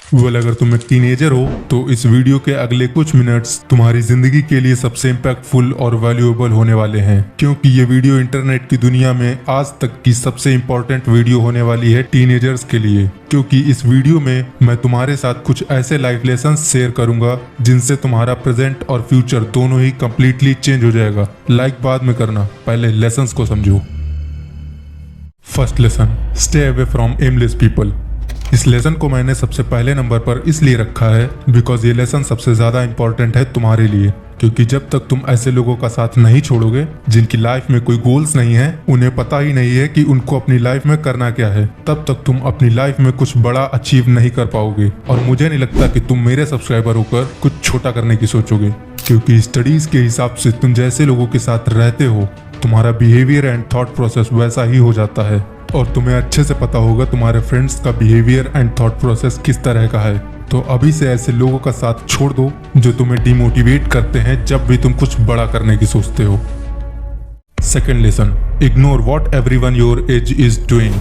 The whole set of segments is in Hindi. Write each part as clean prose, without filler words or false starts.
अगर तुम एक टीनेजर हो तो इस वीडियो के अगले कुछ मिनट्स तुम्हारी जिंदगी के लिए सबसे इम्पैक्टफुल और वैल्यूएबल होने वाले हैं, क्योंकि ये वीडियो इंटरनेट की दुनिया में आज तक की सबसे इम्पोर्टेंट वीडियो होने वाली है टीनेजर्स के लिए। क्योंकि इस वीडियो में मैं तुम्हारे साथ कुछ ऐसे लाइफ लेसन शेयर करूंगा जिनसे तुम्हारा प्रेजेंट और फ्यूचर दोनों ही कम्प्लीटली चेंज हो जाएगा। लाइक बाद में करना, पहले लेसन को समझो। First lesson, stay away from aimless people. इस लेसन को मैंने सबसे पहले नंबर पर इसलिए रखा है बिकॉज ये लेसन सबसे ज्यादा इंपॉर्टेंट है तुम्हारे लिए। क्योंकि जब तक तुम ऐसे लोगों का साथ नहीं छोड़ोगे जिनकी लाइफ में कोई गोल्स नहीं है, उन्हें पता ही नहीं है कि उनको अपनी लाइफ में करना क्या है, तब तक तुम अपनी लाइफ में कुछ बड़ा अचीव नहीं कर पाओगे। और मुझे नहीं लगता कि तुम मेरे सब्सक्राइबर होकर कुछ छोटा करने की सोचोगे, क्योंकि स्टडीज के हिसाब से तुम जैसे लोगों के साथ रहते हो तुम्हारा बिहेवियर एंड थॉट प्रोसेस वैसा ही हो जाता है। और तुम्हें अच्छे से पता होगा तुम्हारे फ्रेंड्स का बिहेवियर एंड थॉट प्रोसेस किस तरह का है। तो अभी से ऐसे लोगों का साथ छोड़ दो जो तुम्हें डिमोटिवेट करते हैं जब भी तुम कुछ बड़ा करने की सोचते हो। Second lesson, ignore what everyone your age is doing.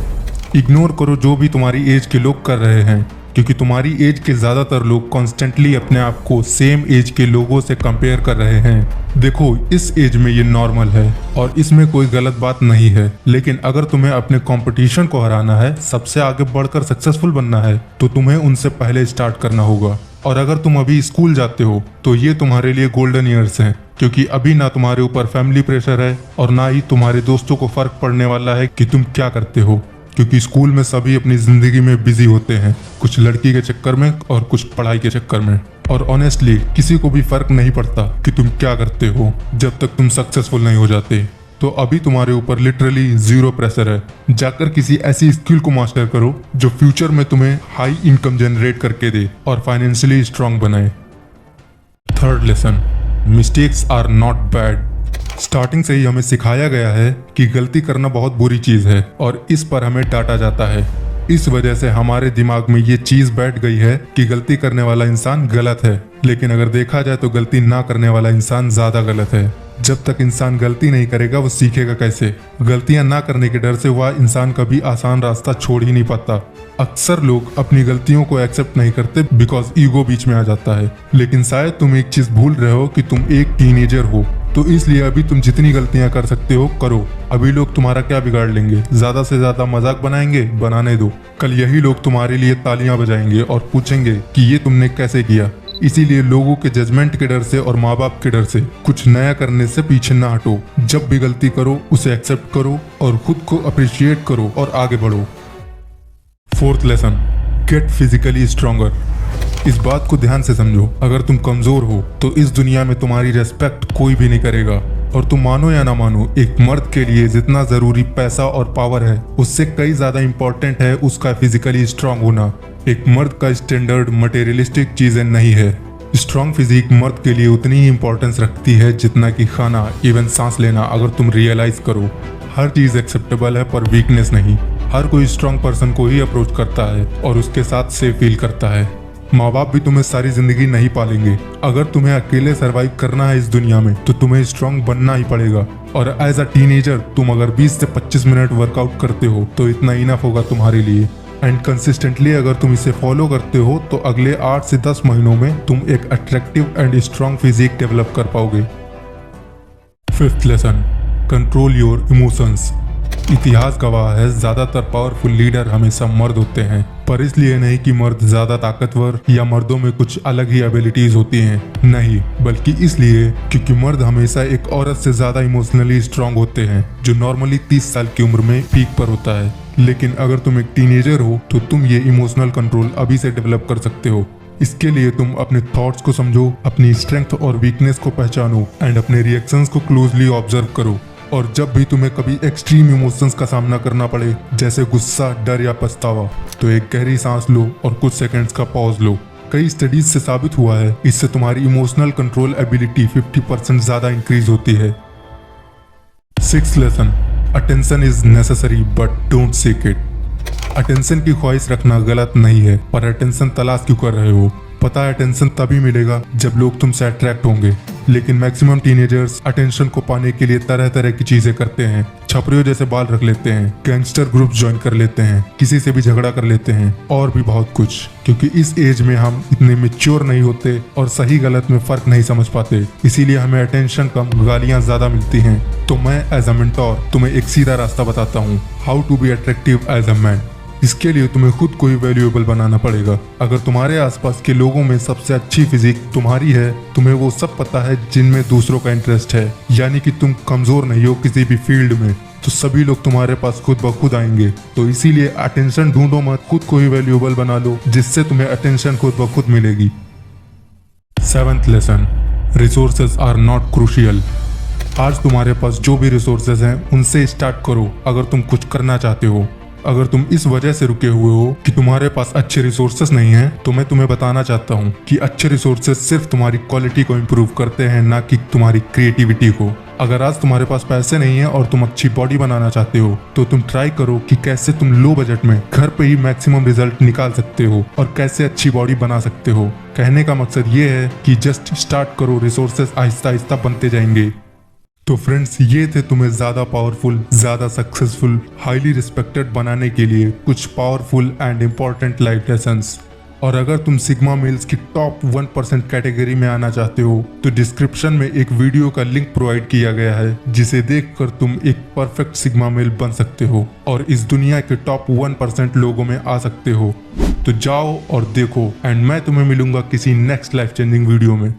Ignore करो जो भी तुम्हारी एज के लोग कर रहे हैं, क्योंकि तुम्हारी एज के ज्यादातर लोग कॉन्स्टेंटली अपने आप को सेम एज के लोगों से कंपेयर कर रहे हैं। देखो, इस एज में ये नॉर्मल है और इसमें कोई गलत बात नहीं है, लेकिन अगर तुम्हें अपने कंपटीशन को हराना है, सबसे आगे बढ़कर सक्सेसफुल बनना है, तो तुम्हें उनसे पहले स्टार्ट करना होगा। और अगर तुम अभी स्कूल जाते हो तो ये तुम्हारे लिए गोल्डन ईयर्स हैं, क्योंकि अभी ना तुम्हारे ऊपर फैमिली प्रेशर है और ना ही तुम्हारे दोस्तों को फर्क पड़ने वाला है कि तुम क्या करते हो। क्योंकि स्कूल में सभी अपनी जिंदगी में बिजी होते हैं, कुछ लड़की के चक्कर में और कुछ पढ़ाई के चक्कर में। और ऑनेस्टली किसी को भी फर्क नहीं पड़ता कि तुम क्या करते हो जब तक तुम सक्सेसफुल नहीं हो जाते। तो अभी तुम्हारे ऊपर लिटरली जीरो प्रेशर है। जाकर किसी ऐसी स्किल को मास्टर करो जो फ्यूचर में तुम्हें हाई इनकम जनरेट करके दे और फाइनेंशियली स्ट्रांग बनाए। Third lesson, mistakes are not bad. Starting से ही हमें सिखाया गया है कि गलती करना बहुत बुरी चीज है और इस पर हमें डांटा जाता है। इस वजह से हमारे दिमाग में ये चीज बैठ गई है कि गलती करने वाला इंसान गलत है। लेकिन अगर देखा जाए तो गलती ना करने वाला इंसान ज्यादा गलत है। जब तक इंसान गलती नहीं करेगा वो सीखेगा कैसे? गलतियां ना करने के डर से वह इंसान कभी आसान रास्ता छोड़ ही नहीं पाता। अक्सर लोग अपनी गलतियों को एक्सेप्ट नहीं करते बिकॉज ईगो बीच में आ जाता है। लेकिन शायद तुम एक चीज भूल रहे हो कि तुम एक टीनेजर हो, तो इसलिए अभी तुम जितनी गलतियां कर सकते हो करो। अभी लोग तुम्हारा क्या बिगाड़ लेंगे? ज्यादा से ज्यादा मजाक बनाएंगे, बनाने दो। कल यही लोग तुम्हारे लिए तालियां बजाएंगे और पूछेंगे कि ये तुमने कैसे किया। इसीलिए लोगों के जजमेंट के डर से और माँ बाप के डर से कुछ नया करने से पीछे ना हटो। जब भी गलती करो उसे एक्सेप्ट करो और खुद को अप्रिशिएट करो और आगे बढ़ो। Fourth lesson, gate physically stronger. इस बात को ध्यान से समझो, अगर तुम कमजोर हो तो इस दुनिया में तुम्हारी रेस्पेक्ट कोई भी नहीं करेगा। और तुम मानो या ना मानो, एक मर्द के लिए जितना जरूरी पैसा और पावर है उससे कई ज्यादा इंपॉर्टेंट है उसका फिजिकली स्ट्रांग होना। एक मर्द का स्टैंडर्ड मटेरियलिस्टिक चीजें नहीं है। स्ट्रांग फिजिक मर्द के लिए उतनी ही इंपॉर्टेंस रखती है जितना कि खाना, इवन सांस लेना। अगर तुम रियलाइज करो, हर चीज एक्सेप्टेबल है पर वीकनेस नहीं। हर कोई स्ट्रांग पर्सन को ही अप्रोच करता है और उसके साथ सेफ फील करता है। माँ बाप भी तुम्हें सारी जिंदगी नहीं पालेंगे। अगर तुम्हें अकेले सरवाइव करना है इस दुनिया में तो तुम्हें स्ट्रांग बनना ही पड़ेगा। और एज अ टीनेजर तुम अगर 20 से 25 मिनट वर्कआउट करते हो तो इतना इनफ होगा तुम्हारे लिए। एंड कंसिस्टेंटली अगर तुम इसे फॉलो करते हो तो अगले 8 से 10 महीनों में तुम एक attractive and strong physique develop कर पाओगे। Fifth lesson, control your emotions. इतिहास गवाह है ज्यादातर पावरफुल लीडर हमेशा मर्द होते हैं, पर इसलिए नहीं कि मर्द ज्यादा ताकतवर या मर्दों में कुछ अलग ही एबिलिटीज होती हैं, नहीं, बल्कि इसलिए क्योंकि मर्द हमेशा एक औरत से ज्यादा इमोशनली स्ट्रांग होते हैं, जो नॉर्मली 30 साल की उम्र में पीक पर होता है। लेकिन अगर तुम एक टीनेजर हो तो तुम ये इमोशनल कंट्रोल अभी से डेवलप कर सकते हो। इसके लिए तुम अपने थॉट्स को समझो, अपनी स्ट्रेंथ और वीकनेस को पहचानो एंड अपने रिएक्शंस को क्लोजली ऑब्जर्व करो। और जब भी तुम्हें कभी एक्सट्रीम इमोशंस का सामना करना पड़े, जैसे गुस्सा, डर या पछतावा, तो एक गहरी सांस लो और कुछ सेकंड्स का पॉज लो। कई स्टडीज से साबित हुआ है इससे तुम्हारी इमोशनल कंट्रोल एबिलिटी 50% ज्यादा इंक्रीज होती है। Sixth lesson, attention is necessary but don't seek it. Attention की ख्वाहिश रखना गलत नहीं है, पर अटेंशन तलाश क्यों कर रहे हो? पता है अटेंशन तभी मिलेगा जब लोग तुमसे अट्रैक्ट होंगे, लेकिन मैक्सिमम टीनेजर्स अटेंशन को पाने के लिए तरह तरह की चीजें करते हैं। छपरियों जैसे बाल रख लेते हैं, गैंगस्टर ग्रुप ज्वाइन कर लेते हैं, किसी से भी झगड़ा कर लेते हैं और भी बहुत कुछ, क्योंकि इस एज में हम इतने मैच्योर नहीं होते और सही गलत में फर्क नहीं समझ पाते। इसीलिए हमें अटेंशन कम, गालियां ज्यादा मिलती हैं। तो मैं एज अ मेंटोर तुम्हें एक सीधा रास्ता बताता हूँ, how to be attractive as a man. इसके लिए तुम्हें खुद को ही वैल्यूएबल बनाना पड़ेगा। अगर तुम्हारे आसपास के लोगों में सबसे अच्छी फिजिक तुम्हारी है, तुम्हें वो सब पता है जिनमें दूसरों का इंटरेस्ट है, यानी कि तुम कमजोर नहीं हो किसी भी फील्ड में, तो सभी लोग तुम्हारे पास खुद ब खुद आएंगे। तो इसीलिए अटेंशन ढूंढो मत, खुद को ही वैल्यूएबल बना लो, जिससे तुम्हें अटेंशन खुद ब खुद मिलेगी। 7th lesson, resources are not crucial. आज तुम्हारे पास जो भी रिसोर्सेज हैं उनसे स्टार्ट करो अगर तुम कुछ करना चाहते हो। अगर तुम इस वजह से रुके हुए हो कि तुम्हारे पास अच्छे रिसोर्सेज नहीं हैं, तो मैं तुम्हें बताना चाहता हूँ कि अच्छे रिसोर्सेज सिर्फ तुम्हारी क्वालिटी को इम्प्रूव करते हैं, ना कि तुम्हारी क्रिएटिविटी को। अगर आज तुम्हारे पास पैसे नहीं है और तुम अच्छी बॉडी बनाना चाहते हो, तो तुम ट्राई करो कि कैसे तुम लो बजट में घर पे ही मैक्सिमम रिजल्ट निकाल सकते हो और कैसे अच्छी बॉडी बना सकते हो। कहने का मकसद ये है कि जस्ट स्टार्ट करो, रिसोर्सेज आहिस्ता आहिस्ता बनते जाएंगे। तो फ्रेंड्स, ये थे तुम्हें ज्यादा पावरफुल, ज्यादा सक्सेसफुल, हाईली रिस्पेक्टेड बनाने के लिए कुछ powerful and important life lessons. और अगर तुम सिग्मा मेल्स की टॉप 1% कैटेगरी में आना चाहते हो, तो डिस्क्रिप्शन में एक वीडियो का लिंक प्रोवाइड किया गया है, जिसे देखकर तुम एक परफेक्ट सिग्मा मेल बन सकते हो और इस दुनिया के टॉप 1% लोगों में आ सकते हो। तो जाओ और देखो, एंड मैं तुम्हें मिलूंगा किसी नेक्स्ट लाइफ चेंजिंग वीडियो में।